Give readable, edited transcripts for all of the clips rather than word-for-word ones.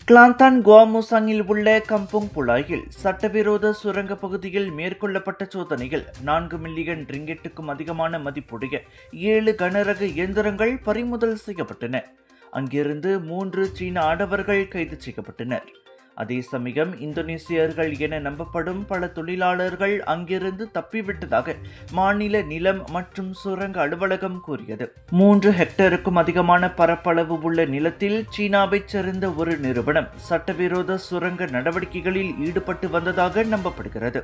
கிளாந்தான் குவாமுசாங்கில் உள்ள கம்புங் புலாயில் சட்டவிரோத சுரங்க பகுதியில் மேற்கொள்ளப்பட்ட சோதனையில் 4 மில்லியன் ரிங்கெட்டுக்கும் அதிகமான மதிப்புடைய 7 கனரக இயந்திரங்கள் பறிமுதல் செய்யப்பட்டன. அங்கிருந்து 3 சீன ஆடவர்கள் கைது செய்யப்பட்டனர். அதே சமயம் இந்தோனேசியர்கள் என நம்பப்படும் பல தொழிலாளர்கள் அங்கிருந்து தப்பிவிட்டதாக மாநில நிலம் மற்றும் சுரங்க அலுவலகம் கூறியது. 3 ஹெக்டருக்கும் அதிகமான பரப்பளவு உள்ள நிலத்தில் சீனாவைச் சேர்ந்த ஒரு நிறுவனம் சட்டவிரோத சுரங்க நடவடிக்கைகளில் ஈடுபட்டு வந்ததாக நம்பப்படுகிறது.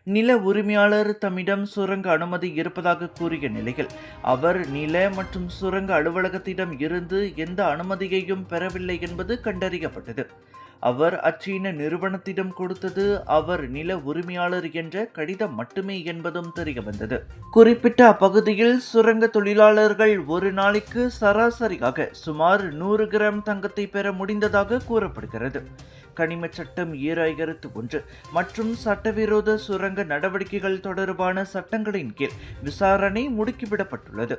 நில உரிமையாளர் தம்மிடம் சுரங்க அனுமதி இருப்பதாக கூறிய நிலையில் அவர் நில மற்றும் சுரங்க அலுவலகத்திடம் இருந்து எந்த அனுமதியையும் பெறவில்லை என்பது கண்டறியப்பட்டது. அவர் அச்சீன நிறுவனத்திடம் கொடுத்தது அவர் நில உரிமையாளர் என்ற கடிதம் மட்டுமே என்பதும் தெரியவந்தது. குறிப்பிட்ட அப்பகுதியில் சுரங்க தொழிலாளர்கள் ஒரு நாளைக்கு சராசரியாக சுமார் 100 கிராம் தங்கத்தை பெற முடிந்ததாக கூறப்படுகிறது. கனிம சட்டம் 2001 மற்றும் சட்டவிரோத சுரங்க நடவடிக்கைகள் தொடர்பான சட்டங்களின் கீழ் விசாரணை முடுக்கிவிடப்பட்டுள்ளது.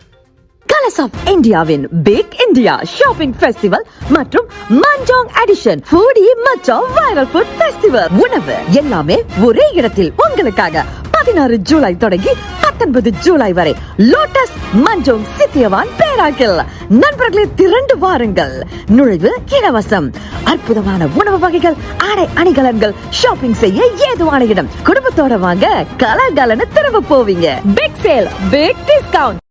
கலர்ஸ் ஆஃப் இந்தியாவின் பிக் இந்தியா ஷாப்பிங் ஃபெஸ்டிவல் மற்றும் மஞ்சாங் எடிஷன் ஃபுடி மச்சா வைரல் ஃபுட் ஃபெஸ்டிவல். உணவு எல்லாமே ஒரே இடத்தில் உங்களுக்காக 16 ஜூலை தொடங்கி 19 ஜூலை வரை லோட்டஸ் மஞ்சோங் சித்தியவான் பேராக்கில். நண்பர்களே, திரண்டு வாருங்கள். நுழைவு இலவசம். அற்புதமான உணவு வகைகள், ஆடை அணிகலன்கள், ஷாப்பிங் செய்ய ஏதுவான இடம். குடும்பத்தோட வாங்க, கலகலன்னு திரும்ப போவீங்க. Big sale, big discount.